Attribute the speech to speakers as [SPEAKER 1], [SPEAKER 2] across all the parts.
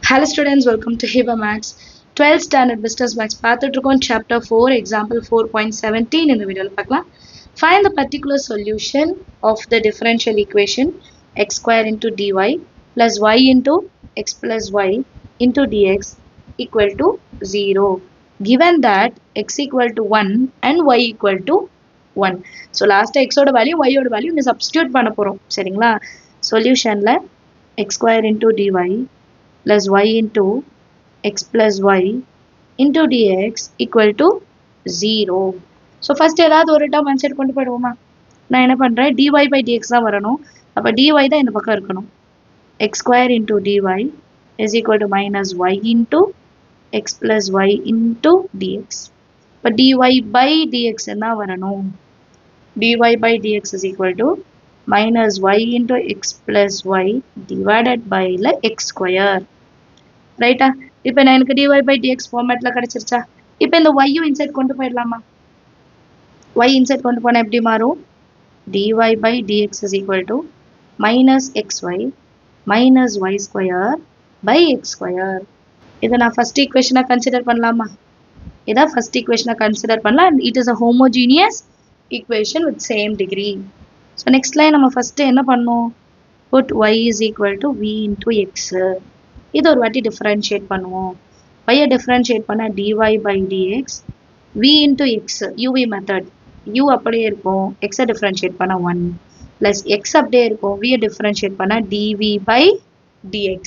[SPEAKER 1] Hello students, welcome to Hiba Max 12th standard business max பார்த்துட்டு இருக்கோம் chapter 4 example 4.17 இந்த வீடியோல பார்க்கலாம். Find the particular solution of the differential equation x square into dy plus y into x plus y into dx equal to 0 given that x equal to 1 and y equal to 1. So last x ஓட value y ஓட value இங்க substitute பண்ண போறோம் சரிங்களா. சொல்யூஷன்ல x square into dy plus y into x plus y into dx equal to 0. So first ஏதாவது ஒரு term answer கொண்டு போயிடுவோமா. நான் என்ன பண்றேன் dy by dx தான் வரணும். அப்ப dy தான் இந்த பக்கம் இருக்கணும். x square into dy is equal to minus y into x plus y into dx. அப்ப dy by dx என்ன வரணும். dy by dx is equal to minus y into x plus y divided by x square. ரைட்டா இப்போ நான் எனக்கு dy by dx ஃபார்மேட்ல கிடைச்சிருச்சா. இப்போ இந்த y inside கொண்டு போயிடலாமா. y இன்சைட் கொண்டு போனா எப்படி மாறும். dy by dx is equal to minus xy minus y square by x square. இதை நான் ஃபர்ஸ்ட் ஈக்குவேஷனா கன்சிடர் பண்ணலாமா. இதான் ஃபர்ஸ்ட் ஈக்குவேஷனா கன்சிடர் பண்ணலாம். and it is a homogeneous equation with same degree. so next line நம்ம ஃபர்ஸ்ட் என்ன பண்ணோம். put y is equal to v into x. இது ஒரு வாட்டி differentiate பண்ணுவோம். y differentiate பண்ணா dy by dx v into x uv method u அப்படியே இருக்கும். x differentiate பண்ணா 1 plus x அப்படியே இருக்கும். v differentiate பண்ணா dv by dx.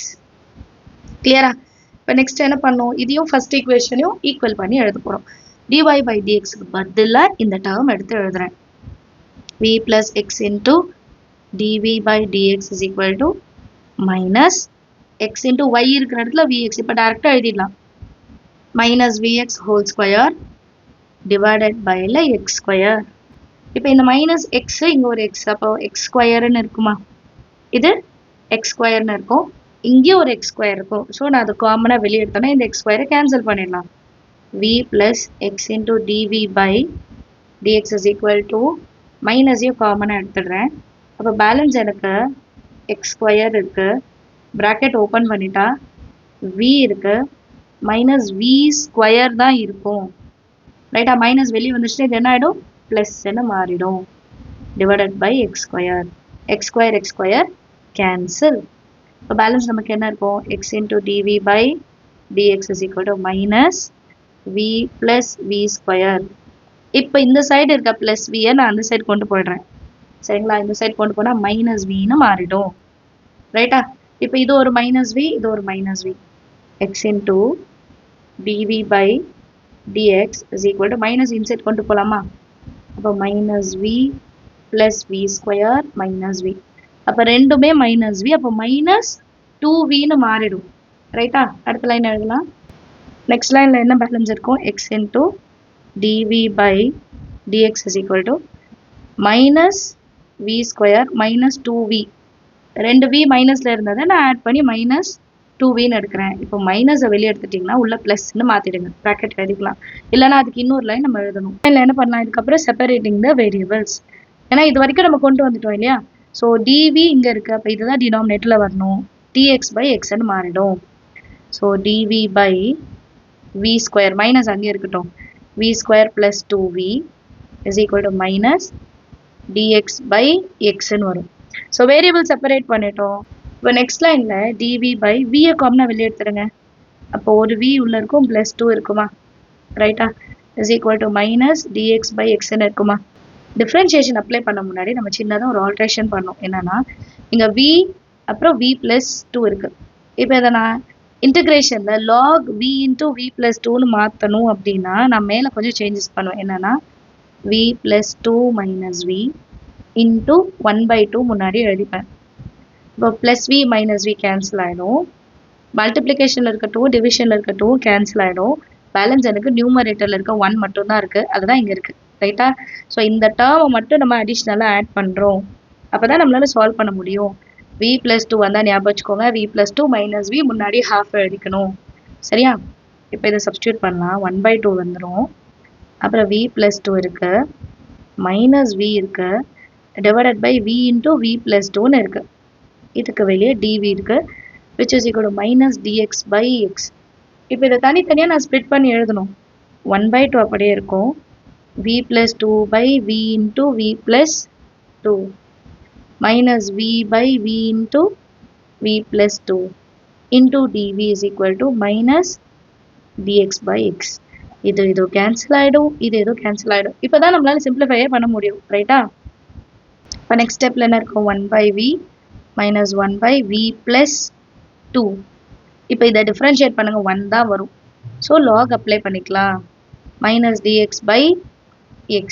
[SPEAKER 1] கிளியரா. இப்போ நெக்ஸ்ட் என்ன பண்ணோம். இதையும் ஃபர்ஸ்ட் ஈக்குவேஷனையும் ஈக்குவல் பண்ணி எழுத போறோம். dy by dx க்கு பதிலா இந்த டேர்ம் எடுத்து எழுதுறேன். v plus x into dv by dx is equal to minus x into y இருக்கிற இடத்துல vx. இப்போ டைரக்டா எழுதிடலாம். minus vx whole square divided by x square. இப்போ இந்த minus x இங்க ஒரு x அப்போ x squareன்னு இருக்குமா. இது x squareன்னு இருக்கும். இங்கே ஒரு x square இருக்கும். ஸோ நான் அது காமனா வெளியே எடுத்தோன்னா இந்த x square கேன்சல் பண்ணிடலாம். v plus x into dv by dx is equal to minus காமனா எடுத்துடுறேன். அப்போ பேலன்ஸ் எனக்கு x square இருக்கு. bracket open பண்ணிட்டா v இருக்கு. minus v square தான் இருக்கும். ரைட்டா. மைனஸ் வெளியே வந்துச்சுன்னா இது என்ன ஆகிடும் ப்ளஸ் என்ன மாறிடும். divided by x square. x square cancel. இப்போ பேலன்ஸ் நமக்கு என்ன இருக்கும். x into dv by dx is equal to minus v plus v square. இப்போ இந்த சைடு இருக்க ப்ளஸ் v நான் அந்த சைடு கொண்டு போயிடுறேன் சரிங்களா. இந்த சைடு கொண்டு போனால் மைனஸ் வின்னு மாறிடும். ரைட்டா. இப்போ இது ஒரு மைனஸ் வி இது ஒரு minus V. X into TV by dx is equal to minus inside கொண்டு போகலாமா. அப்போ minus V plus V square minus V. அப்போ ரெண்டுமே மைனஸ் வி. அப்போ மைனஸ் 2vன்னு மாறிடும். ரைட்டா. அடுத்த லைன் எழுதலாம். நெக்ஸ்ட் லைனில் என்ன பேலன்ஸ் இருக்கும். X into TV by dx is equal to minus v square minus 2v. ரெண்டு v மைனஸ்ல இருந்ததை நான் ஆட் பண்ணி மைனஸ் 2vன்னு எடுக்கிறேன். இப்போ மைனஸை வெளியே எடுத்துட்டிங்கன்னா உள்ள ப்ளஸ்ன்னு மாற்றிடுங்க. ப்ராக்கெட் எழுதிக்கலாம். இல்லைனா அதுக்கு இன்னொரு லைன் நம்ம எழுதணும். லைனில் என்ன பண்ணலாம். இதுக்கப்புறம் செப்பரேட்டிங் த வேரியபிள்ஸ். ஏன்னா இது வரைக்கும் நம்ம கொண்டு வந்துட்டோம் இல்லையா. ஸோ டிவி இங்கே இருக்குது. அப்போ இதுதான் டினாமினேட்டரில் வரணும். டிஎக்ஸ் பை எக்ஸ்ன்னு மாறிடும். So d v by v square minus அங்கே இருக்கட்டும். V square plus 2v is equal to minus dx by xன்னு வரும். ஸோ வேரியபிள் செப்பரேட் பண்ணிட்டோம். இப்போ நெக்ஸ்ட் லைனில் dv by v காமனா வெளியே எடுத்துருங்க. அப்போ ஒரு v உள்ள இருக்கும் ப்ளஸ் 2 இருக்குமா. ரைட்டா. Is equal to minus dx by xன்னு இருக்குமா. டிஃப்ரென்ஷியேஷன் அப்ளை பண்ண முன்னாடி நம்ம சின்னதாக ஒரு ஆல்ட்ரேஷன் பண்ணோம். என்னன்னா இங்கே v அப்புறம் v ப்ளஸ் 2 இருக்குது. இப்போ இதை நான் இன்டிகிரேஷனில் log v into v plus 2ன்னு மாற்றணும் அப்படின்னா நான் மேலே கொஞ்சம் சேஞ்சஸ் பண்ணுவேன். என்னன்னா v plus 2 minus v into 1 by 2 முன்னாடி எழுதிப்பேன். இப்போ plus v minus v cancel ஆகிடும். மல்டிப்ளிகேஷனில் இருக்க 2 டிவிஷனில் இருக்க 2 கேன்சல் ஆகிடும். பேலன்ஸ் எனக்கு நியூமரேட்டரில் இருக்க 1 மட்டும்தான் இருக்குது. அதுதான் இங்கே இருக்குது. ரைட்டா. ஸோ இந்த டேர்மை மட்டும் நம்ம அடிஷ்னலாக ஆட் பண்ணுறோம். அப்போ தான் நம்மளால் சால்வ் பண்ண முடியும். v plus 2 வந்தால் ஞாபகம் வச்சுக்கோங்க. v plus 2 minus v முன்னாடி ஹாஃப் எழுதிக்கணும். சரியா. இப்போ இதை சப்ஸ்டியூட் பண்ணலாம். 1 by 2 வந்துடும். அப்புறம் v plus 2 இருக்கு மைனஸ் v இருக்கு divided by v into v plus 2ன்னு இருக்கு. இதுக்கு வெளியே dv இருக்கு. which is equal to minus dx by x. இப்போ இதை தனித்தனியாக நான் ஸ்ப்ளிட் பண்ணி எழுதணும். 1/2 அப்படியே இருக்கும். v plus 2 by v into v plus 2 minus v by v into v plus 2 into dv is equal to minus dx by x. இது cancel ஆகிடும், இது கேன்சல் ஆகிடும். இப்போ தான் நம்மளால சிம்பிளிஃபையே பண்ண முடியும், ரைட்டா? இப்போ நெக்ஸ்ட் ஸ்டெப்பில் என்ன இருக்கும்? 1/v minus 1/v plus 2. இப்போ இதை டிஃப்ரென்ஷியேட் பண்ணுங்கள், 1 தான் வரும். ஸோ லாக் அப்ளை பண்ணிக்கலாம். Minus dx by x.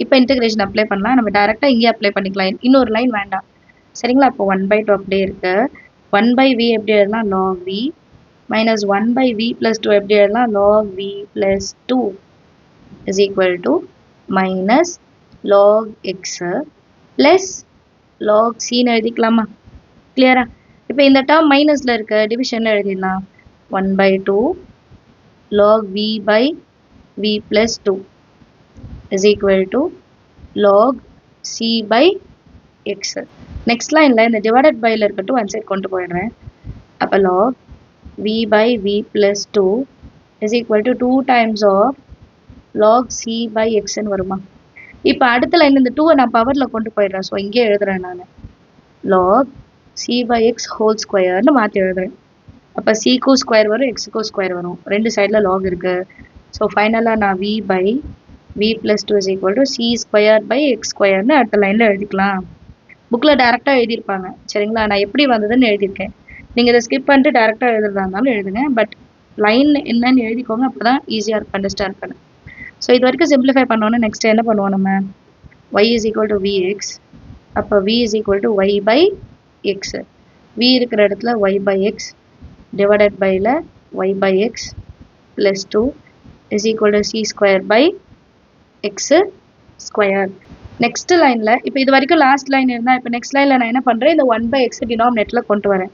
[SPEAKER 1] இப்போ இன்டெகிரேஷன் அப்ளை பண்ணலாம். நம்ம டேரெக்டாக இங்கே அப்ளை பண்ணிக்கலாம், இன்னொரு லைன் வேண்டாம், சரிங்களா? இப்போ 1/2 அப்படியே இருக்கு. 1/v எப்படி எழுதலாம்? log v minus 1/v plus 2 எப்படி எழுதலாம்? log v plus 2 is equal to minus log x plus log c ன்னு எழுதிக்கலாமா? கிளியரா? இப்போ இந்த டேர்ம் மைனஸில் இருக்க டிவிஷனில் எழுதிடலாம். 1/2 log v by v plus 2 is equal to log c by x. Next லைனில் இந்த டிவைடட் பையில் இருக்கட்டும் ஒன் சைட் கொண்டு போயிடுறேன். அப்போ log v by v plus 2 is equal to 2 times of log c by x ன்னு வருமா? இப்போ அடுத்த லைன் இந்த 2 நான் பவரில் கொண்டு போயிடுறேன். ஸோ இங்கே எழுதுறேன் நான் log c by x whole squareன்னு மாற்றி எழுதுறேன். அப்போ cக்கும் ஸ்கொயர் வரும், எக்ஸுக்கும் ஸ்கொயர் வரும், ரெண்டு சைடில் log இருக்கு. ஸோ ஃபைனலாக நான் v by v plus 2 is equal to c squared by x squareன்னு அடுத்த லைனில் எழுதிக்கலாம். புக்கில் டேரெக்டாக எழுதியிருப்பாங்க, சரிங்களா? நான் எப்படி வந்ததுன்னு எழுதியிருக்கேன். நீங்கள் இதை ஸ்கிப் பண்ணிட்டு டேரெக்டாக எழுதுறதா இருந்தாலும் எழுதுங்க, பட் லைன் என்னன்னு எழுதிக்கோங்க, அப்போ தான் ஈஸியாக இருக்கும் அண்டர்ஸ்டாண்ட் பண்ண. ஸோ இது வரைக்கும் சிம்பிளிஃபை பண்ணோன்னா நெக்ஸ்ட் என்ன பண்ணுவோம் நம்ம? y is equal to vx. அப்போ v is equal to y by x. v இருக்கிற இடத்துல y by x divided by y by x plus 2 is equal to c square by x square. Next லைனில் இப்போ இது வரைக்கும் last line இருந்தால் இப்போ next லைனில் நான் என்ன பண்ணுறேன்? இந்த 1/x டினாமினேட்டில் கொண்டு வரேன்.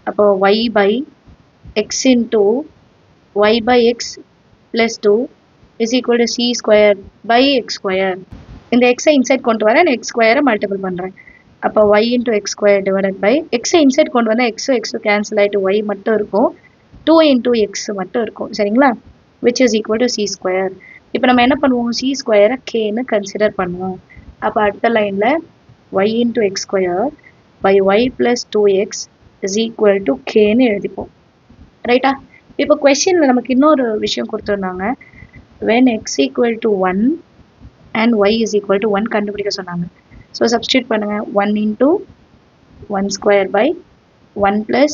[SPEAKER 1] அப்போ y by x into y by x plus 2 is equal to c square by x square. இந்த எக்ஸை இன்சைட் கொண்டு வரேன், எக்ஸ் ஸ்கொயரை மல்டிபிள் பண்ணுறேன். அப்போ y into x square divided by எக்ஸை இன்சைட் கொண்டு வந்தால் எக்ஸும் கேன்சல் ஆகிட்டு y மட்டும் இருக்கும், 2 into x மட்டும் இருக்கும், சரிங்களா? which is equal to c square. இப்போ நம்ம என்ன பண்ணுவோம்? c ஸ்கொயரை kன்னு கன்சிடர் பண்ணுவோம். அப்போ அடுத்த லைனில் y into x square by y plus 2x is equal to kன்னு எழுதிப்போம், ரைட்டா? இப்போ கொஸ்டினில் நமக்கு இன்னொரு விஷயம் கொடுத்துருந்தாங்க. when x equal to 1 and y is equal to 1 கண்டுபிடிக்க சொன்னாங்க. ஸோ சப்ஸ்டியூட் பண்ணுங்கள். 1 into 1 square by 1 plus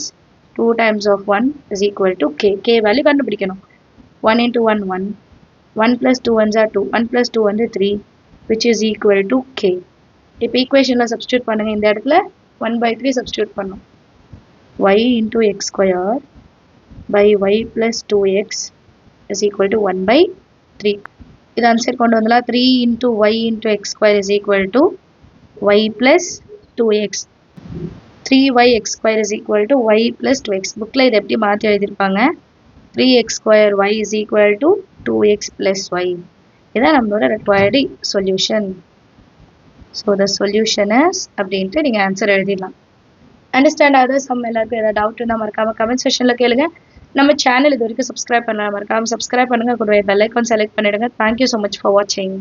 [SPEAKER 1] 2 times of 1 is equal to k. k value கண்டுபிடிக்கணும். 1 into 1 1, 1 plus 2 1s are 2, 1 plus 2 வந்து 3, which is equal to k. இப்போ ஈக்குவேஷனில் substitute பண்ணுங்கள். இந்த இடத்துல 1/3 சப்ஸ்டியூட் பண்ணும். y into x square by y plus 2x is equal to 1/3. இது answer கொண்டு வந்தலாம். 3 into y into x square is equal to y plus 2x. 3y x square is equal to y plus 2x. புக்கில் இது எப்படி மாற்றி எழுதியிருப்பாங்க? 3x square y is equal to 2x plus y. இதான் நம்மளோட required solution. So the solution is அப்படின்ட்டு நீங்கள் answer எழுதிடலாம். அண்டர்ஸ்டாண்ட் ஆகுது? சம் எல்லாருக்கும் ஏதாவது டவுட் இருந்தால் மறக்காமல் கமெண்ட் செக்ஷனில் கேளுங்க. நம்ம சேனல் இது வரைக்கும் சப்ஸ்கிரைப் பண்ணலாம், மறக்காமல் சப்ஸ்கிரைப் பண்ணுங்கள். கூடவே பெல் ஐக்கான் செலக்ட் பண்ணிவிடுங்க. தேங்க்யூ ஸோ மச் ஃபார் வாட்சிங்.